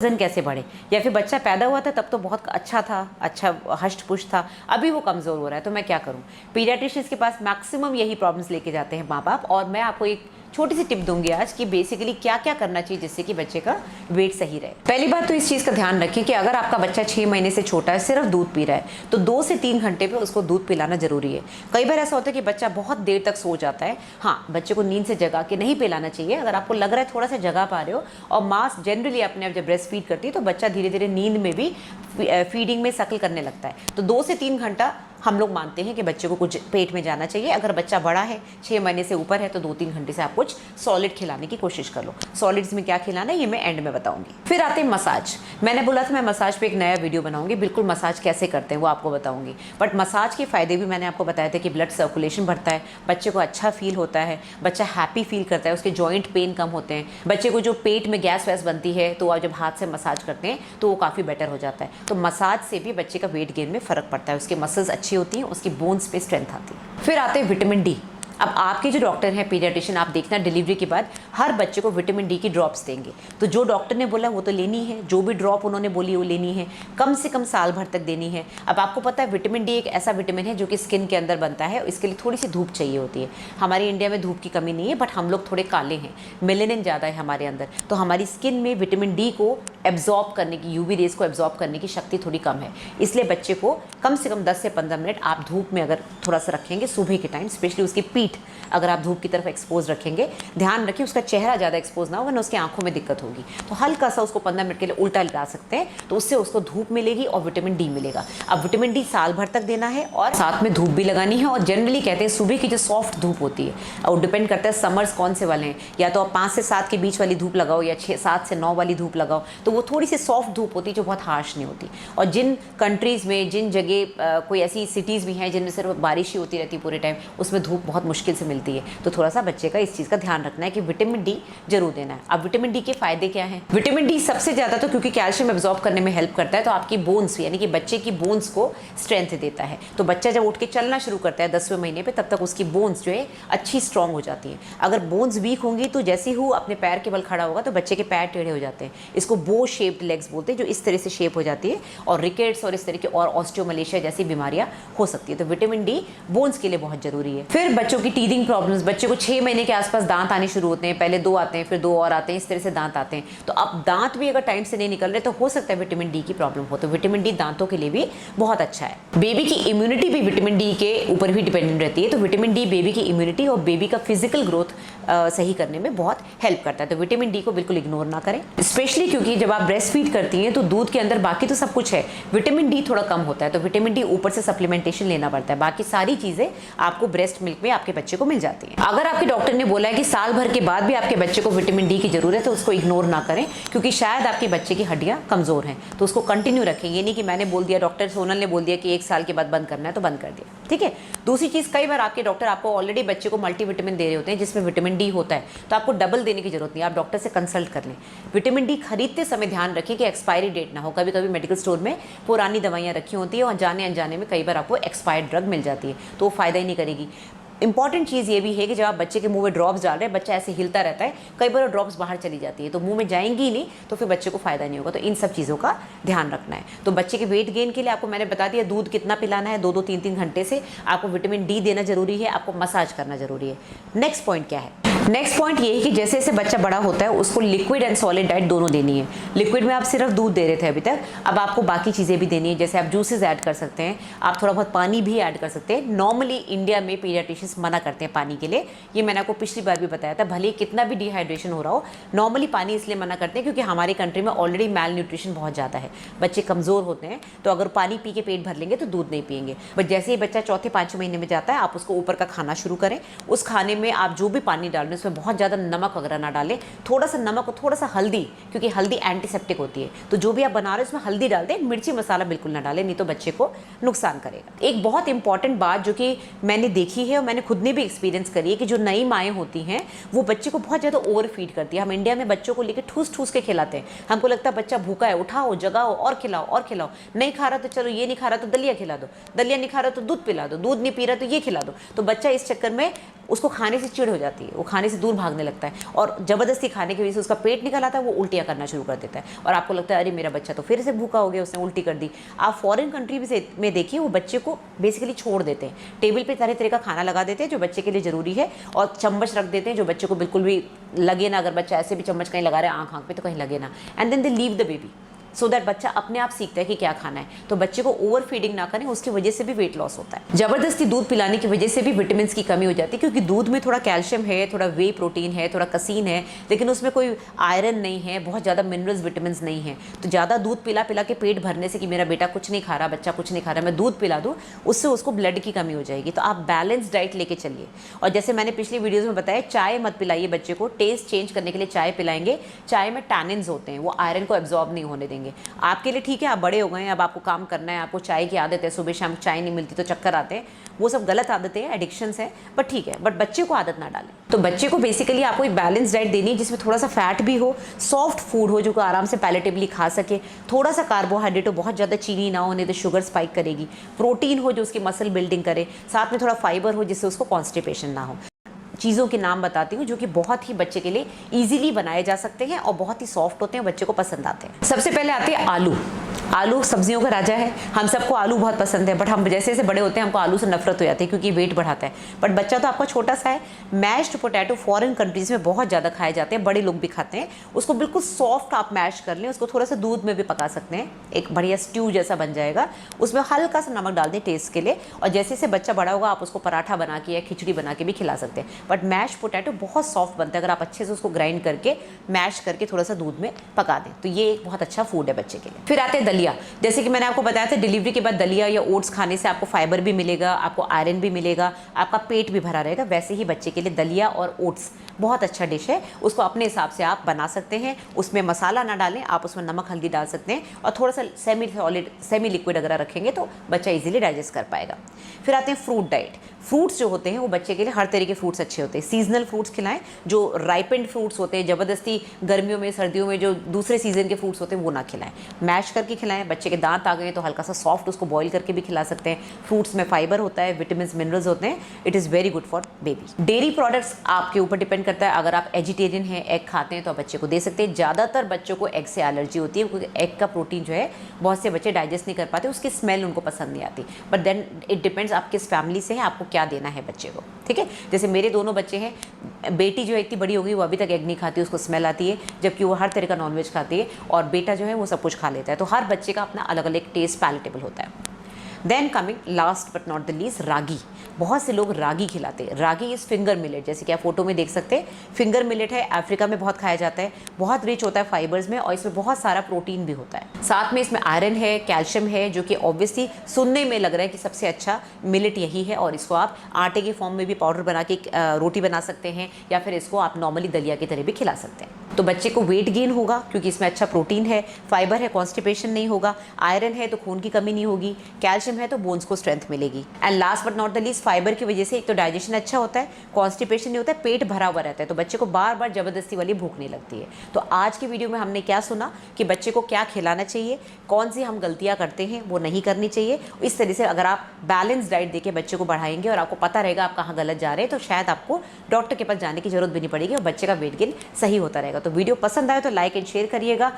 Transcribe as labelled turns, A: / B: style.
A: वजन कैसे बढ़े, या फिर बच्चा पैदा हुआ था तब तो बहुत अच्छा था, अच्छा हष्ट पुष्ट था, अभी वो कमज़ोर हो रहा है, तो मैं क्या करूं। पीडियाट्रिशियंस के पास मैक्सिमम यही प्रॉब्लम्स लेके जाते हैं माँ बाप, और मैं आपको एक छोटी सी टिप दूंगी आज कि बेसिकली क्या क्या करना चाहिए जिससे कि बच्चे का वेट सही रहे। पहली बात तो इस चीज़ का ध्यान रखिए कि अगर आपका बच्चा 6 महीने से छोटा है, सिर्फ दूध पी रहा है, तो 2 से 3 घंटे पे उसको दूध पिलाना जरूरी है। कई बार ऐसा होता है कि बच्चा बहुत देर तक सो जाता है। हाँ, बच्चे को नींद से जगा के नहीं पिलाना चाहिए। अगर आपको लग रहा है थोड़ा सा जगा पा रहे हो, और माँ जनरली अपने आप जब ब्रेस्ट फीड करती है तो बच्चा धीरे धीरे नींद में भी फीडिंग में सकल करने लगता है, तो 2 से 3 घंटा हम लोग मानते हैं कि बच्चे को कुछ पेट में जाना चाहिए। अगर बच्चा बड़ा है, 6 महीने से ऊपर है, तो 2-3 घंटे से आप कुछ सॉलिड खिलाने की कोशिश कर लो। सॉलिड्स में क्या खिलाना है ये मैं एंड में बताऊंगी। फिर आते हैं मसाज। मैंने बोला था मैं मसाज पे एक नया वीडियो बनाऊंगी, बिल्कुल मसाज कैसे करते हैं वो आपको बताऊंगी। बट मसाज के फायदे भी मैंने आपको बताया था कि ब्लड सर्कुलेशन बढ़ता है, बच्चे को अच्छा फील होता है, बच्चा हैप्पी फील करता है, उसके जॉइंट पेन कम होते हैं, बच्चे को जो पेट में गैस वैस बनती है तो आप जब हाथ से मसाज करते हैं तो वो काफ़ी बेटर हो जाता है। तो मसाज से भी बच्चे का वेट गेन में फ़र्क पड़ता है, उसके मसल्स अच्छी होती हैं, उसकी बोन्स पे स्ट्रेंथ आती है। फिर आते हैं विटामिन डी। अब आपके जो डॉक्टर हैं पीडियाट्रिशियन, आप देखना डिलीवरी के बाद हर बच्चे को विटामिन डी की ड्रॉप्स देंगे, तो जो डॉक्टर ने बोला वो तो लेनी है, जो भी ड्रॉप उन्होंने बोली वो लेनी है, कम से कम साल भर तक देनी है। अब आपको पता है विटामिन डी एक ऐसा विटामिन है जो कि स्किन के अंदर बनता है, इसके लिए थोड़ी सी धूप चाहिए होती है। हमारे इंडिया में धूप की कमी नहीं है, बट हम लोग थोड़े काले हैं, मेलेनिन ज़्यादा है हमारे अंदर, तो हमारी स्किन में विटामिन डी को एब्जॉर्ब करने की, यूवी रेज को एब्जॉर्ब करने की शक्ति थोड़ी कम है। इसलिए बच्चे को कम से कम 10 से 15 मिनट आप धूप में अगर थोड़ा सा रखेंगे सुबह के टाइम, स्पेशली उसकी पीठ अगर आप धूप की तरफ एक्सपोज रखेंगे, ध्यान रखिए उसका चेहरा ज़्यादा एक्सपोज ना हो वरना उसकी आंखों में दिक्कत होगी। तो हल्का सा उसको 15 मिनट के लिए उल्टा लगा सकते हैं, तो उससे उसको धूप मिलेगी और विटामिन डी मिलेगा। अब विटामिन डी साल भर तक देना है और साथ में धूप भी लगानी है। और जनरली कहते हैं सुबह की जो सॉफ्ट धूप होती है, और डिपेंड करता है समर्स कौन से वाले हैं, या तो आप 5 से 7 के बीच वाली धूप लगाओ या 7 से 9 वाली धूप लगाओ, तो वो थोड़ी सी सॉफ्ट धूप होती है जो बहुत हार्श नहीं होती। और जिन कंट्रीज़ में, जिन जगह कोई ऐसी सिटीज़ भी हैं जिनमें सिर्फ बारिश ही होती रहती है पूरे टाइम, उसमें धूप बहुत मुश्किल से मिलती है, तो थोड़ा सा बच्चे का इस चीज़ का ध्यान रखना है कि विटामिन डी जरूर देना है। अब विटामिन डी के फायदे क्या हैं? विटामिन डी सबसे ज़्यादा तो क्योंकि कैल्शियम एब्जॉर्ब करने में हेल्प करता है, तो आपकी बोन्स यानी कि बच्चे की बोन्स को स्ट्रेंथ देता है। तो बच्चा जब उठ के चलना शुरू करता है 10वें महीने पे, तब तक उसकी बोन्स जो है अच्छी स्ट्रॉन्ग हो जाती है। अगर बोन्स वीक होंगी तो जैसे ही वो अपने पैर के बल खड़ा होगा तो बच्चे के पैर टेढ़े हो जाते हैं, इसको बो शेप्ड लेग्स बोलते हैं, जो इस तरह से शेप हो जाती है, और रिकेट्स और इस तरह की और ऑस्टियोमलेशिया जैसी बीमारियां हो सकती है। तो विटामिन डी बोन्स के लिए बहुत जरूरी है। फिर बच्चों की टीथिंग प्रॉब्लम्स, बच्चे को 6 महीने के आसपास दांत आने शुरू होते हैं, पहले 2 आते हैं, फिर 2 और आते हैं, इस तरह से दांत आते हैं। तो अब दांत भी अगर टाइम से नहीं निकल रहे तो हो सकता है विटामिन डी की प्रॉब्लम हो, तो विटामिन डी दांतों के लिए भी बहुत अच्छा है। बेबी की इम्यूनिटी भी विटामिन डी के ऊपर भी डिपेंडेंट रहती है, तो विटामिन डी बेबी की इम्यूनिटी और बेबी का फिजिकल ग्रोथ सही करने में बहुत हेल्प करता है। तो विटामिन डी को बिल्कुल इग्नोर ना करें, स्पेशली क्योंकि जब आप ब्रेस्ट फीड करती हैं तो दूध के अंदर बाकी तो सब कुछ है, विटामिन डी थोड़ा कम होता है, तो विटामिन डी ऊपर से सप्लीमेंटेशन लेना पड़ता है। बाकी सारी चीज़ें आपको ब्रेस्ट मिल्क में आपके बच्चे को मिल जाती हैं। अगर आपके डॉक्टर ने बोला है कि साल भर के बाद भी आपके बच्चे को विटामिन डी की जरूरत है, तो उसको इग्नोर ना करें, क्योंकि शायद आपके बच्चे की हड्डियां कमजोर हैं, तो उसको कंटिन्यू रखें। ये नहीं कि मैंने बोल दिया, डॉक्टर सोनल ने बोल दिया कि 1 साल के बाद बंद करना है तो बंद कर दिया, ठीक है। दूसरी चीज़, कई बार आपके डॉक्टर आपको ऑलरेडी बच्चे को मल्टीविटामिन दे रहे होते हैं जिसमें विटामिन डी होता है, तो आपको डबल देने की जरूरत नहीं, आप डॉक्टर से कंसल्ट कर लें। विटामिन डी खरीदते समय ध्यान रखें कि एक्सपायरी डेट ना हो। कभी कभी मेडिकल स्टोर में पुरानी दवाइयाँ रखी होती है और जाने अनजाने में कई बार आपको एक्सपायर्ड ड्रग मिल जाती है, तो वो फ़ायदा ही नहीं करेगी। इंपॉर्टेंट चीज़ ये भी है कि जब आप बच्चे के मुंह में ड्रॉप्स डाल रहे हैं, बच्चा ऐसे हिलता रहता है, कई बार ड्रॉप्स बाहर चली जाती है, तो मुंह में जाएंगी ही नहीं, तो फिर बच्चे को फायदा नहीं होगा। तो इन सब चीज़ों का ध्यान रखना है। तो बच्चे के वेट गेन के लिए आपको मैंने बता दिया, दूध कितना पिलाना है, 2-2, 3-3 घंटे से, आपको विटामिन डी देना जरूरी है, आपको मसाज करना जरूरी है। नेक्स्ट पॉइंट क्या है? नेक्स्ट पॉइंट ये है कि जैसे जैसे बच्चा बड़ा होता है उसको लिक्विड एंड सॉलिड डाइट दोनों देनी है। लिक्विड में आप सिर्फ दूध दे रहे थे अभी तक, अब आपको बाकी चीज़ें भी देनी है, जैसे आप जूसेस ऐड कर सकते हैं, आप थोड़ा बहुत पानी भी ऐड कर सकते हैं। नॉर्मली इंडिया में पीडियाट्रिशियंस मना करते हैं पानी के लिए, ये मैंने आपको पिछली बार भी बताया था, भले कितना भी डिहाइड्रेशन हो रहा हो, नॉर्मली पानी इसलिए मना करते हैं क्योंकि हमारी कंट्री में ऑलरेडी मैल न्यूट्रिशन बहुत ज़्यादा है, बच्चे कमज़ोर होते हैं, तो अगर पानी पी के पेट भर लेंगे तो दूध नहीं पियेंगे। बट जैसे ही बच्चा 4-5 महीने में जाता है, आप उसको ऊपर का खाना शुरू करें, उस खाने में आप जो भी पानी डाल रहे हैं उसमें बहुत ज़्यादा नमक वगैरह ना डालें, थोड़ा सा नमक और थोड़ा सा हल्दी, क्योंकि हल्दी एंटीसेप्टिक होती है, तो जो भी आप बना रहे हैं उसमें हल्दी डाल दें, मिर्ची मसाला बिल्कुल ना डालें, नहीं तो बच्चे को नुकसान करेगा। एक बहुत इंपॉर्टेंट बात जो कि मैंने देखी है और मैंने खुद ने भी एक्सपीरियंस करी है कि जो नई माएँ होती हैं वो बच्चे को बहुत ज़्यादा ओवर फीड करती है। हम इंडिया में बच्चों को लेकर ठूस ठूस के खिलाते हैं, हमको लगता है बच्चा भूखा है, उठाओ जगाओ और खिलाओ और खिलाओ, नहीं खा रहा तो चलो ये नहीं खा रहा तो दलिया खिला दो, दलिया नहीं खा रहा तो दूध पिला दो, दूध नहीं पी रहा तो ये खिला दो। तो बच्चा इस चक्कर में उसको खाने से चिढ़ हो जाती है, वो खाने से दूर भागने लगता है और ज़बरदस्ती खाने की वजह से उसका पेट निकल आता है, वो उल्टियाँ करना शुरू कर देता है और आपको लगता है अरे मेरा बच्चा तो फिर से भूखा हो गया, उसने उल्टी कर दी। आप फॉरेन कंट्री में देखिए वो बच्चे को बेसिकली छोड़ देते हैं, टेबल पे तरह तरह का खाना लगा देते हैं जो बच्चे के लिए ज़रूरी है और चम्मच रख देते हैं जो बच्चे को बिल्कुल भी लगे ना, अगर बच्चा ऐसे भी चम्मच कहीं लगा रहा है आँख पे तो कहीं लगे ना, and then they leave the baby so that बच्चा अपने आप सीखता है कि क्या खाना है। तो बच्चे को ओवर फीडिंग ना करें, उसकी वजह से भी वेट लॉस होता है। जबरदस्ती दूध पिलाने की वजह से भी विटामिन की कमी हो जाती है, क्योंकि दूध में थोड़ा कैल्शियम है, थोड़ा वे प्रोटीन है, थोड़ा कसीन है, लेकिन उसमें कोई आयरन नहीं है, बहुत ज़्यादा मिनरल्स विटामिन नहीं है। तो ज़्यादा दूध पिला पिला के पेट भरने से कि मेरा बेटा कुछ नहीं खा रहा, बच्चा कुछ नहीं खा रहा, मैं दूध पिला दूँ, उससे उसको ब्लड की कमी हो जाएगी। तो आप बैलेंस डाइट लेके चलिए। और जैसे मैंने पिछली वीडियोज़ में बताया, चाय मत पिलाइए बच्चे को, टेस्ट चेंज करने के लिए चाय पिलाएंगे। चाय में टैनिन्स होते हैं, वो आयरन को एब्जॉर्ब नहीं होने देंगे। आपके लिए ठीक है, आप बड़े हो गए हैं, अब आपको काम करना है, आपको चाय की आदत है, सुबह शाम चाय नहीं मिलती तो चक्कर आते हैं, वो सब गलत आदतें हैं, एडिक्शंस हैं, बट ठीक है, बट बच्चे को आदत ना डालें। तो बच्चे को बेसिकली आपको एक बैलेंस डाइट देनी है जिसमें थोड़ा सा फैट भी हो, सॉफ्ट फूड हो जो को आराम से पैलेटेबली खा सके, थोड़ा सा कार्बोहाइड्रेट हो, बहुत ज़्यादा चीनी ना हो, नहीं तो शुगर स्पाइक करेगी, प्रोटीन हो जो उसकी मसल बिल्डिंग करे, साथ में थोड़ा फाइबर हो जिससे उसको कॉन्स्टिपेशन ना हो। चीज़ों के नाम बताती हूँ जो कि बहुत ही बच्चे के लिए इजीली बनाए जा सकते हैं और बहुत ही सॉफ्ट होते हैं, बच्चे को पसंद आते हैं। सबसे पहले आते हैं आलू। आलू सब्जियों का राजा है, हम सबको आलू बहुत पसंद है, बट हम जैसे जैसे बड़े होते हैं हमको आलू से नफरत हो जाती है क्योंकि वेट बढ़ाता है। बट बच्चा तो आपका छोटा सा है। मैश्ड पोटैटो फॉरेन कंट्रीज़ में बहुत ज़्यादा खाए जाते हैं, बड़े लोग भी खाते हैं। उसको बिल्कुल सॉफ्ट आप मैश कर लें, उसको थोड़ा सा दूध में भी पका सकते हैं, एक बढ़िया स्ट्यू जैसा बन जाएगा। उसमें हल्का सा नमक डाल दें टेस्ट के लिए, और जैसे जैसे बच्चा बड़ा होगा आप उसको पराठा बना के या खिचड़ी बना के भी खिला सकते हैं। बट मैश पोटैटो बहुत सॉफ्ट बनता है अगर आप अच्छे से उसको ग्राइंड करके मैश करके थोड़ा सा दूध में पका दें, तो ये एक बहुत अच्छा फूड है बच्चे के लिए। फिर आते हैं दलिया। जैसे कि मैंने आपको बताया था, डिलीवरी के बाद दलिया या ओट्स खाने से आपको फाइबर भी मिलेगा, आपको आयरन भी मिलेगा, आपका पेट भी भरा रहेगा। वैसे ही बच्चे के लिए दलिया और ओट्स बहुत अच्छा डिश है, उसको अपने हिसाब से आप बना सकते हैं। उसमें मसाला ना डालें, आप उसमें नमक हल्दी डाल सकते हैं और थोड़ा सा सेमी सॉलिड सेमी लिक्विड अगर रखेंगे तो बच्चा इजीली डाइजेस्ट कर पाएगा। फिर आते हैं फ्रूट डाइट। फ्रूट्स जो होते हैं वो बच्चे के लिए हर तरह के फ्रूट्स अच्छे होते हैं। सीजनल फ्रूट्स खिलाएं, जो राइपेंड फ्रूट्स होते हैं, ज़बरदस्ती गर्मियों में सर्दियों में जो दूसरे सीजन के फ्रूट्स होते हैं वो ना खिलाएं। मैश करके खिलाएं। बच्चे के दांत आ गए तो हल्का सा सॉफ्ट उसको बॉईल करके भी खिला सकते हैं। फ्रूट्स में फाइबर होता है, विटामिन मिनरल्स होते हैं, it is very good for baby. Dairy products आपके ऊपर डिपेंड करता है, अगर आप वेजिटेरियन हैं, एग खाते हैं तो आप बच्चे को दे सकते हैं। ज़्यादातर बच्चों को एग से एलर्जी होती है क्योंकि एग का प्रोटीन जो है बहुत से बच्चे डाइजेस्ट नहीं कर पाते, उसकी स्मेल उनको पसंद नहीं आती। बट देन इट डिपेंड्स आप किस फैमिली से हैं, आपको क्या देना है बच्चे को, ठीक है। जैसे मेरे दोनों बच्चे हैं, बेटी जो है इतनी बड़ी हो गई वो अभी तक एग नहीं खाती, उसको स्मेल आती है, जबकि वो हर तरह का नॉनवेज खाती है, और बेटा जो है वो सब कुछ खा लेता है। तो हर बच्चे का अपना अलग अलग टेस्ट पैलेटेबल होता है। Then coming last but not the least, ragi. बहुत से लोग रागी खिलाते हैं। रागी इज़ फिंगर मिलेट, जैसे कि आप फोटो में देख सकते हैं, फिंगर मिलेट है, अफ्रीका में बहुत खाया जाता है, बहुत रिच होता है फाइबर्स में और इसमें बहुत सारा प्रोटीन भी होता है। साथ में इसमें आयरन है, कैल्शियम है, जो कि ऑब्वियसली सुनने में लग रहा है कि सबसे अच्छा मिलेट यही है। और इसको आप आटे के फॉर्म में भी पाउडर बना के रोटी बना सकते हैं, या फिर इसको आप नॉर्मली दलिया की तरह भी खिला सकते हैं। तो बच्चे को वेट गेन होगा क्योंकि इसमें अच्छा प्रोटीन है, फाइबर है, कॉन्स्टिपेशन नहीं होगा, आयरन है तो खून की कमी नहीं होगी, कैल्शियम है तो बोन्स को स्ट्रेंथ मिलेगी, and last but not the least fibre की वजह से एक तो डाइजेशन अच्छा होता है, कॉन्स्टिपेशन नहीं होता है, पेट भरा हुआ रहता है, तो बच्चे को बार बार जबरदस्ती वाली भूख नहीं लगती है। तो आज की वीडियो में हमने क्या सुना कि बच्चे को क्या खिलाना चाहिए, कौन सी हम गलतियां करते हैं वो नहीं करनी चाहिए। इस तरह से अगर आप बैलेंस डाइट देके बच्चे को बढ़ाएंगे और आपको पता रहेगा आप कहाँ गलत जा रहे हैं, तो शायद आपको डॉक्टर के पास जाने की जरूरत भी नहीं पड़ेगी और बच्चे का वेट गेन सही होता रहेगा। तो वीडियो पसंद आए तो लाइक एंड शेयर करिएगा।